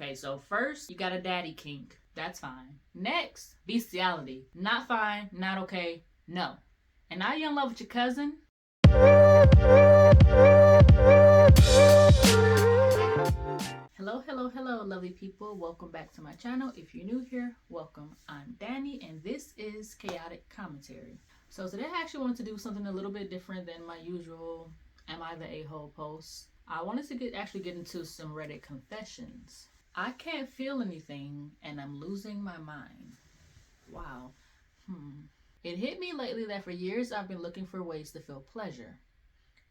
Okay, so first, you got a daddy kink. That's fine. Next, bestiality. Not fine, not okay, no. And now you're in love with your cousin? Hello, lovely people. Welcome back to my channel. If you're new here, welcome. I'm Danny, and this is Chaotic Commentary. So today I actually wanted to do something a little bit different than my usual Am I the A-hole posts. I wanted to get into some Reddit confessions. I can't feel anything, and I'm losing my mind. Wow. It hit me lately that for years I've been looking for ways to feel pleasure.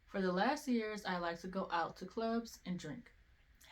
For the last years, I like to go out to clubs and drink.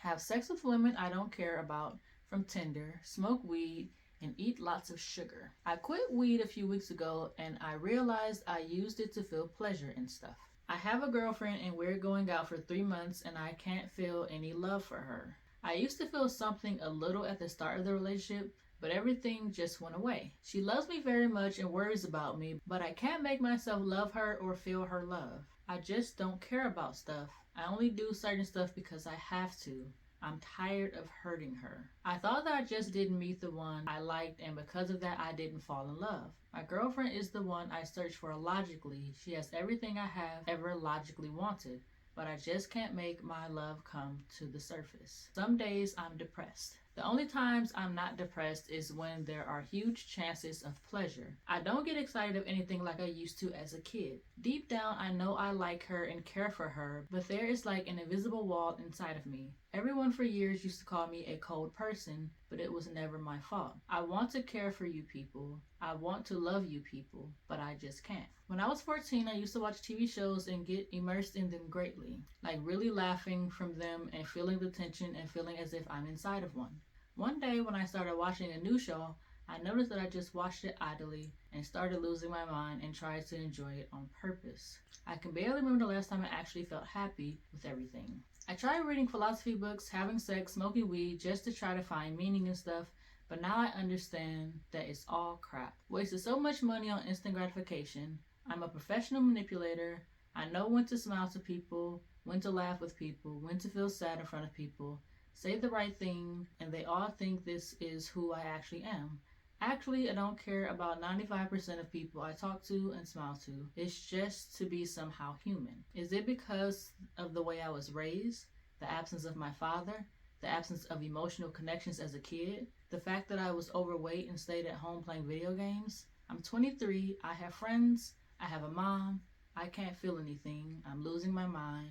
Have sex with women I don't care about from Tinder, smoke weed, and eat lots of sugar. I quit weed a few weeks ago and I realized I used it to feel pleasure and stuff. I have a girlfriend and we're going out for 3 months and I can't feel any love for her. I used to feel something a little at the start of the relationship, but everything just went away. She loves me very much and worries about me, but I can't make myself love her or feel her love. I just don't care about stuff. I only do certain stuff because I have to. I'm tired of hurting her. I thought that I just didn't meet the one I liked, and because of that I didn't fall in love. My girlfriend is the one I search for logically. She has everything I have ever logically wanted, but I just can't make my love come to the surface. Some days I'm depressed. The only times I'm not depressed is when there are huge chances of pleasure. I don't get excited of anything like I used to as a kid. Deep down, I know I like her and care for her, but there is like an invisible wall inside of me. Everyone for years used to call me a cold person, but it was never my fault. I want to care for you people. I want to love you people, but I just can't. When I was 14, I used to watch TV shows and get immersed in them greatly, like really laughing from them and feeling the tension and feeling as if I'm inside of one. One day when I started watching a new show, I noticed that I just watched it idly and started losing my mind and tried to enjoy it on purpose. I can barely remember the last time I actually felt happy with everything. I tried reading philosophy books, having sex, smoking weed just to try to find meaning and stuff, but now I understand that it's all crap. Wasted so much money on instant gratification. I'm a professional manipulator. I know when to smile to people, when to laugh with people, when to feel sad in front of people, say the right thing, and they all think this is who I actually am. Actually, I don't care about 95% of people I talk to and smile to. It's just to be somehow human. Is it because of the way I was raised? The absence of my father? The absence of emotional connections as a kid? The fact that I was overweight and stayed at home playing video games? I'm 23, I have friends, I have a mom, I can't feel anything, I'm losing my mind.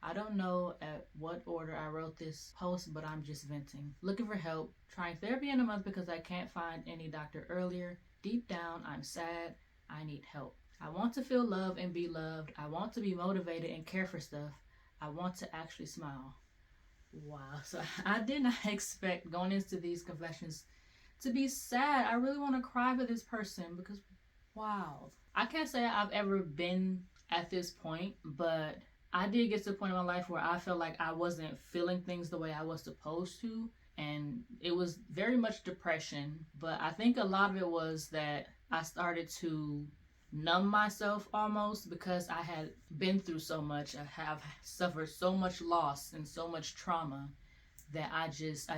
I don't know at what order I wrote this post, but I'm just venting. Looking for help. Trying therapy in a month because I can't find any doctor earlier. Deep down, I'm sad. I need help. I want to feel love and be loved. I want to be motivated and care for stuff. I want to actually smile. Wow. So I did not expect going into these confessions to be sad. I really want to cry for this person because, wow. I can't say I've ever been at this point, but I did get to a point in my life where I felt like I wasn't feeling things the way I was supposed to. And it was very much depression. But I think a lot of it was that I started to numb myself almost because I had been through so much. I have suffered so much loss and so much trauma that I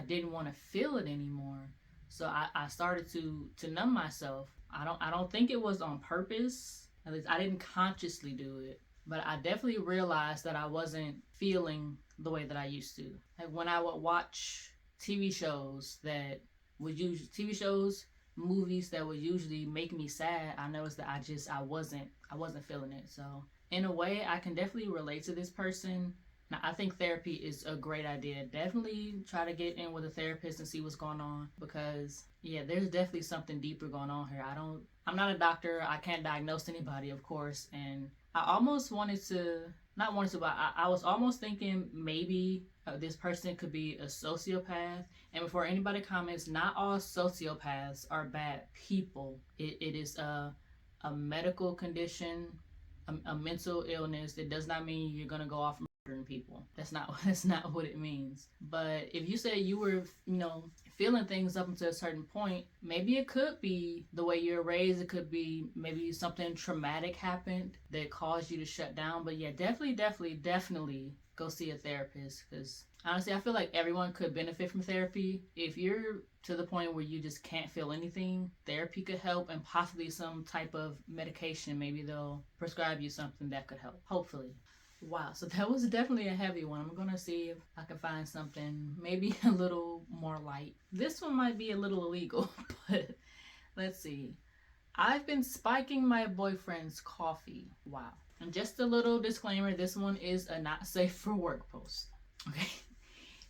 didn't want to feel it anymore. So I started to numb myself. I don't think it was on purpose. At least I didn't consciously do it. But I definitely realized that I wasn't feeling the way that I used to. Like when I would watch TV shows, movies that would usually make me sad, I noticed that I wasn't feeling it. So in a way, I can definitely relate to this person. Now, I think therapy is a great idea. Definitely try to get in with a therapist and see what's going on because yeah, there's definitely something deeper going on here. I'm not a doctor. I can't diagnose anybody, of course, and I almost I was almost thinking maybe this person could be a sociopath. And before anybody comments, not all sociopaths are bad people. It is a medical condition, a mental illness. It does not mean you're going to go off murdering people. That's not what it means. But if you say you were, feeling things up until a certain point, maybe it could be the way you're raised. It could be maybe something traumatic happened that caused you to shut down. But yeah, definitely go see a therapist because Honestly, I feel like everyone could benefit from therapy. If you're to the point where you just can't feel anything, therapy could help, and possibly some type of medication. Maybe they'll prescribe you something that could help, hopefully. Wow, so that was definitely a heavy one. I'm gonna see if I can find something maybe a little more light. This one might be a little illegal, but let's see. I've been spiking my boyfriend's coffee. Wow. And just a little disclaimer, this one is a not safe for work post. Okay.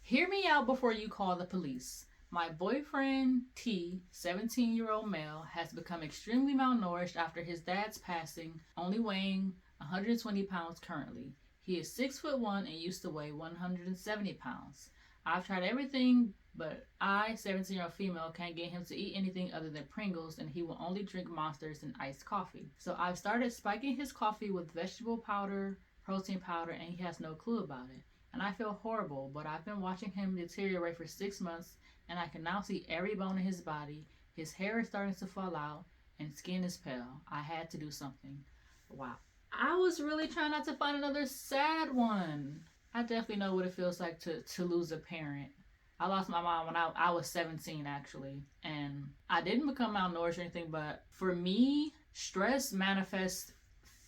Hear me out before you call the police. My boyfriend, T, 17-year-old male, has become extremely malnourished after his dad's passing, only weighing 120 pounds currently. He is 6'1" and used to weigh 170 pounds. I've tried everything, but I, 17-year-old female, can't get him to eat anything other than Pringles, and he will only drink Monsters and iced coffee. So I've started spiking his coffee with vegetable powder, protein powder, and he has no clue about it. And I feel horrible, but I've been watching him deteriorate for 6 months, and I can now see every bone in his body. His hair is starting to fall out, and skin is pale. I had to do something. Wow. I was really trying not to find another sad one. I definitely know what it feels like to lose a parent. I lost my mom when I was 17, actually. And I didn't become malnourished or anything, but for me, stress manifests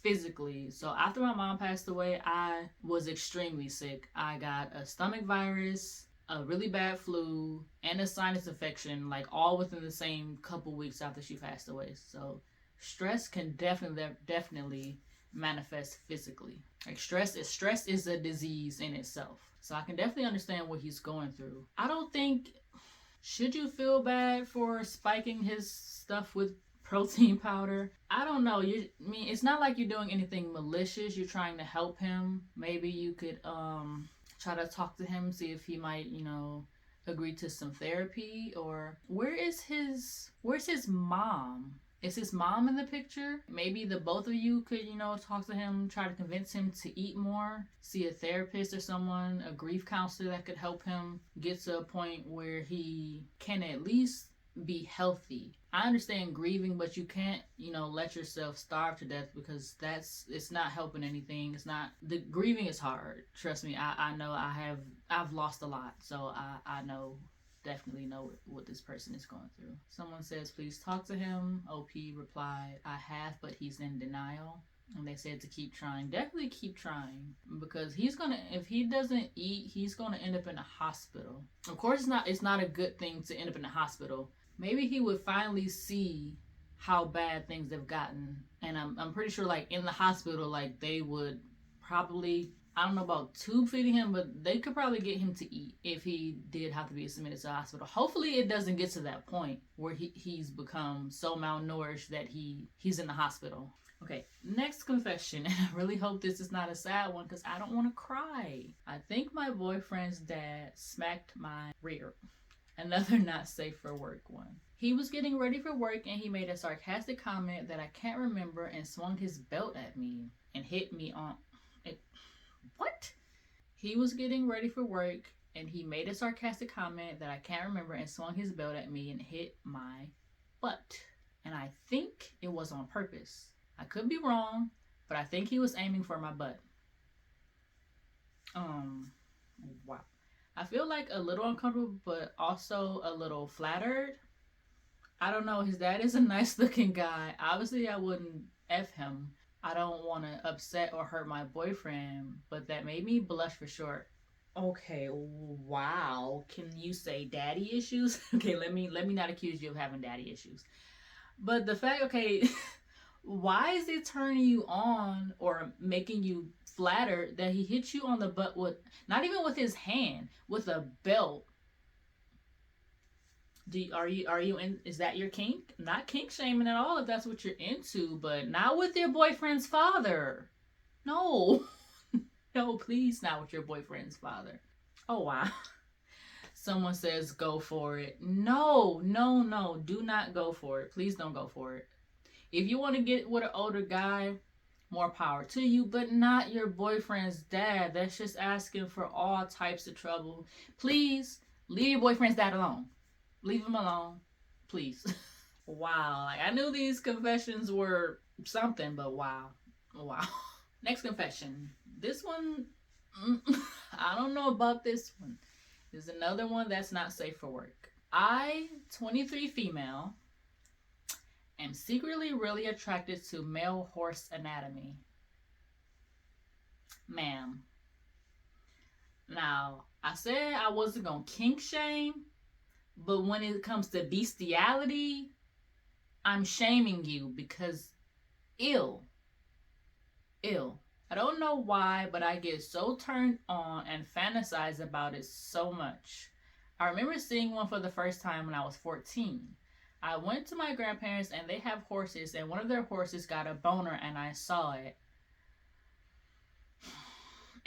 physically. So after my mom passed away, I was extremely sick. I got a stomach virus, a really bad flu, and a sinus infection, like all within the same couple weeks after she passed away. So stress can definitely manifest physically. Like stress is a disease in itself. So I can definitely understand what he's going through. I don't think, should you feel bad for spiking his stuff with protein powder? I don't know. I mean, it's not like you're doing anything malicious. You're trying to help him. Maybe you could try to talk to him, see if he might, agree to some therapy. Or where's his mom? Is his mom in the picture? Maybe the both of you could, talk to him, try to convince him to eat more, see a therapist or someone, a grief counselor that could help him get to a point where he can at least be healthy. I understand grieving, but you can't, let yourself starve to death, because it's not helping anything. The grieving is hard. Trust me, I know I've lost a lot, so I definitely know what this person is going through. Someone says, please talk to him. OP replied, I have, but he's in denial. And they said to keep trying. Definitely keep trying, because if he doesn't eat, he's gonna end up in a hospital. Of course, it's not a good thing to end up in a hospital. Maybe he would finally see how bad things have gotten. And I'm pretty sure, like, in the hospital, like, they would probably, I don't know about tube feeding him, but they could probably get him to eat if he did have to be submitted to the hospital. Hopefully it doesn't get to that point where he's become so malnourished that he's in the hospital. Okay, next confession. And I really hope this is not a sad one, because I don't want to cry. I think my boyfriend's dad smacked my rear. Another not safe for work one. He was getting ready for work and he made a sarcastic comment that I can't remember and swung his belt at me and hit me on it. What? He was getting ready for work and he made a sarcastic comment that I can't remember and swung his belt at me and hit my butt. And I think it was on purpose. I could be wrong, but I think he was aiming for my butt. Wow. I feel like a little uncomfortable, but also a little flattered. I don't know. His dad is a nice looking guy. Obviously, I wouldn't F him. I don't want to upset or hurt my boyfriend, but that made me blush for sure. Okay, wow. Can you say daddy issues? Okay, let me not accuse you of having daddy issues. But the fact, okay, why is it turning you on or making you flattered that he hit you on the butt with, not even with his hand, with a belt? Are you in, is that your kink? Not kink shaming at all if that's what you're into, but not with your boyfriend's father. No. No, please, not with your boyfriend's father. Oh wow. Someone says go for it. No, do not go for it. Please don't go for it. If you want to get with an older guy, more power to you, but not your boyfriend's dad. That's just asking for all types of trouble. Please leave your boyfriend's dad alone. Leave him alone, please. Wow, like I knew these confessions were something, but wow. Next confession. This one, I don't know about this one. There's another one that's not safe for work. I, 23 female, am secretly really attracted to male horse anatomy. Ma'am. Now, I said I wasn't gonna kink shame, but when it comes to bestiality, I'm shaming you because ill. Ill. I don't know why, but I get so turned on and fantasize about it so much. I remember seeing one for the first time when I was 14. I went to my grandparents and they have horses, and one of their horses got a boner, and I saw it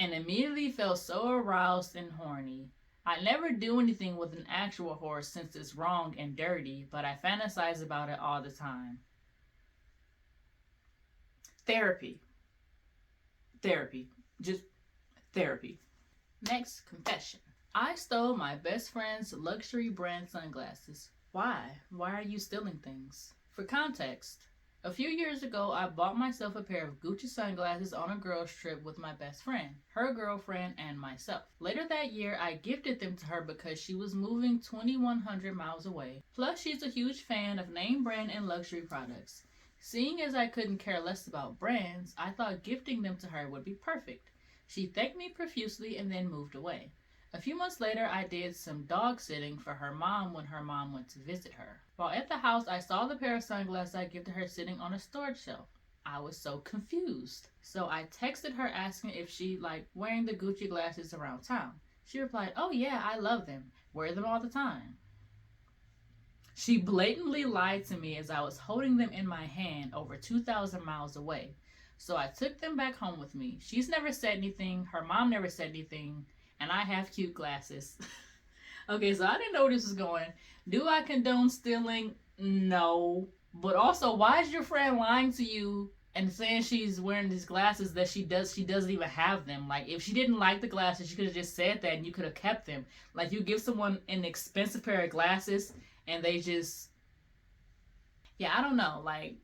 and immediately felt so aroused and horny. I never do anything with an actual horse since it's wrong and dirty, but I fantasize about it all the time. Therapy. Therapy. Just therapy. Next, confession. I stole my best friend's luxury brand sunglasses. Why? Why are you stealing things? For context, a few years ago, I bought myself a pair of Gucci sunglasses on a girls' trip with my best friend, her girlfriend, and myself. Later that year, I gifted them to her because she was moving 2,100 miles away. Plus, she's a huge fan of name brand and luxury products. Seeing as I couldn't care less about brands, I thought gifting them to her would be perfect. She thanked me profusely and then moved away. A few months later, I did some dog sitting for her mom when her mom went to visit her. While at the house, I saw the pair of sunglasses I gifted her sitting on a storage shelf. I was so confused. So I texted her asking if she liked wearing the Gucci glasses around town. She replied, "Oh yeah, I love them. Wear them all the time." She blatantly lied to me as I was holding them in my hand over 2,000 miles away. So I took them back home with me. She's never said anything. Her mom never said anything. And I have cute glasses. Okay, so I didn't know where this was going. Do I condone stealing? No. But also, why is your friend lying to you and saying she's wearing these glasses that she doesn't even have them? Like, if she didn't like the glasses, she could have just said that and you could have kept them. Like, you give someone an expensive pair of glasses and they just, yeah, I don't know. Like,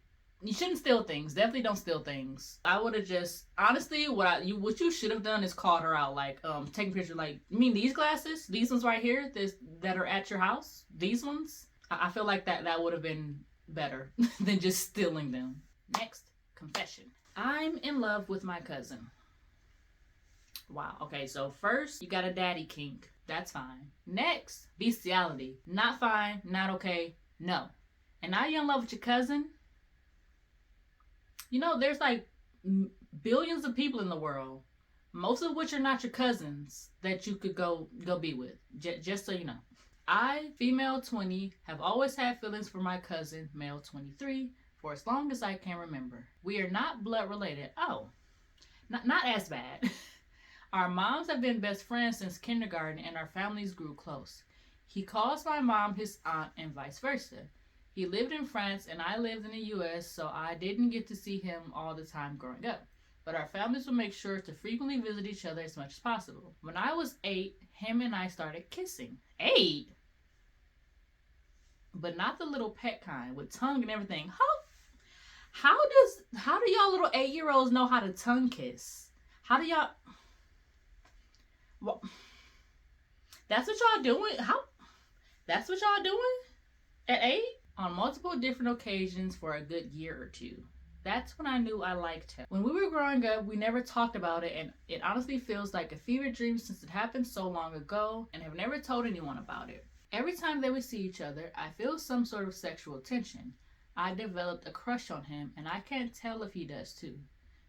you shouldn't steal things. Definitely don't steal things. I would have just honestly what you should have done is called her out. Like, take a picture. Like, you mean these glasses? These ones right here, that are at your house? These ones? I feel like that would have been better than just stealing them. Next, confession. I'm in love with my cousin. Wow. Okay, so first you got a daddy kink. That's fine. Next, bestiality. Not fine. Not okay. No. And now you're in love with your cousin. You know, there's like billions of people in the world, most of which are not your cousins that you could go be with. Just so you know. I, female 20, have always had feelings for my cousin, male 23, for as long as I can remember. We are not blood related. Oh, not as bad. Our moms have been best friends since kindergarten and our families grew close. He calls my mom his aunt and vice versa. He lived in France and I lived in the US, so I didn't get to see him all the time growing up. But our families would make sure to frequently visit each other as much as possible. When I was 8, him and I started kissing. 8? But not the little pet kind with tongue and everything. How do y'all little 8-year-olds know how to tongue kiss? How do y'all? Well, that's what y'all doing? That's what y'all doing at 8? On multiple different occasions for a good year or two. That's when I knew I liked him. When we were growing up, we never talked about it, and it honestly feels like a fever dream since it happened so long ago and have never told anyone about it. Every time that we see each other, I feel some sort of sexual tension. I developed a crush on him, and I can't tell if he does too.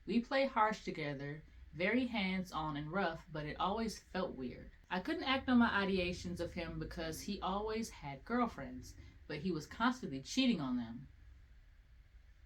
We play harsh together, very hands-on and rough, but it always felt weird. I couldn't act on my ideations of him because he always had girlfriends, but he was constantly cheating on them.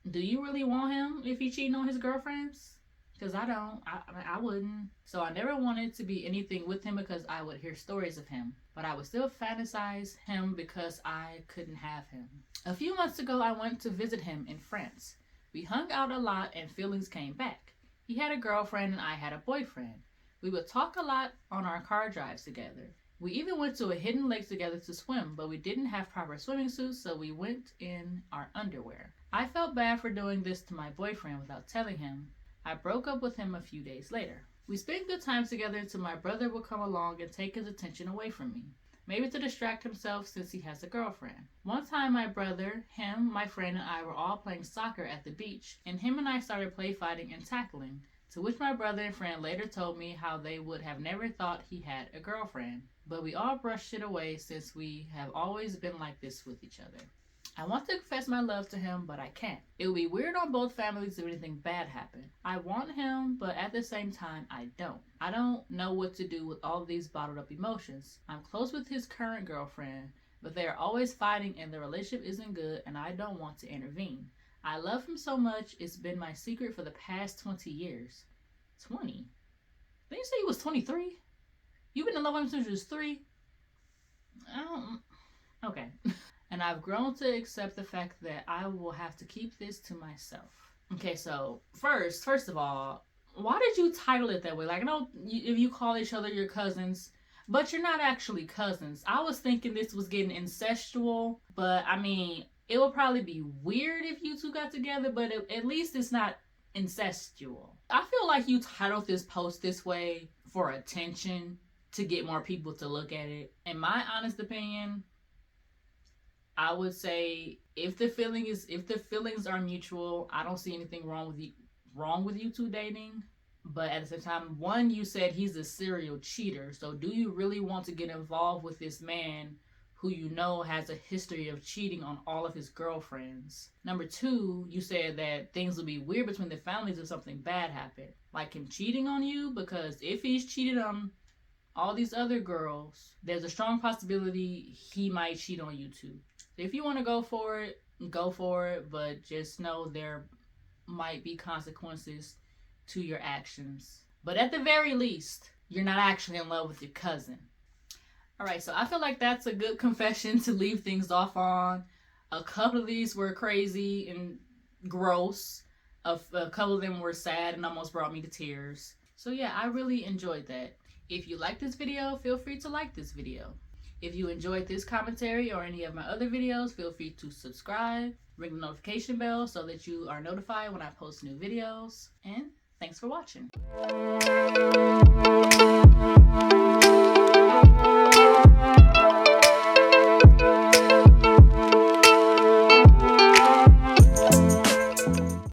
Do you really want him if he cheating on his girlfriends? Because I don't. I wouldn't. So I never wanted to be anything with him because I would hear stories of him. But I would still fantasize him because I couldn't have him. A few months ago, I went to visit him in France. We hung out a lot and feelings came back. He had a girlfriend and I had a boyfriend. We would talk a lot on our car drives together. We even went to a hidden lake together to swim, but we didn't have proper swimming suits, so we went in our underwear. I felt bad for doing this to my boyfriend without telling him. I broke up with him a few days later. We spent good times together until my brother would come along and take his attention away from me. Maybe to distract himself since he has a girlfriend. One time my brother, him, my friend, and I were all playing soccer at the beach, and him and I started play fighting and tackling, to which my brother and friend later told me how they would have never thought he had a girlfriend. But we all brushed it away since we have always been like this with each other. I want to confess my love to him, but I can't. It would be weird on both families if anything bad happened. I want him, but at the same time, I don't. I don't know what to do with all these bottled up emotions. I'm close with his current girlfriend, but they are always fighting and the relationship isn't good and I don't want to intervene. I love him so much, it's been my secret for the past 20 years. 20? Didn't you say he was 23? You've been in love with him since you was 3? Okay. And I've grown to accept the fact that I will have to keep this to myself. Okay, so first of all, why did you title it that way? Like, I know if you call each other your cousins, but you're not actually cousins. I was thinking this was getting incestual, but I mean, it would probably be weird if you two got together, but at least it's not incestual. I feel like you titled this post this way for attention to get more people to look at it. In my honest opinion, I would say if the feelings are mutual, I don't see anything wrong with you two dating. But at the same time, one, you said he's a serial cheater. So do you really want to get involved with this man who you know has a history of cheating on all of his girlfriends? Number two, you said that things will be weird between the families if something bad happened. Like him cheating on you, because if he's cheated on all these other girls, there's a strong possibility he might cheat on you too. If you want to go for it, but just know there might be consequences to your actions. But at the very least, you're not actually in love with your cousin. Alright, so I feel like that's a good confession to leave things off on. A couple of these were crazy and gross. A couple of them were sad and almost brought me to tears. So yeah, I really enjoyed that. If you like this video, feel free to like this video. If you enjoyed this commentary or any of my other videos, feel free to subscribe, ring the notification bell so that you are notified when I post new videos. And thanks for watching.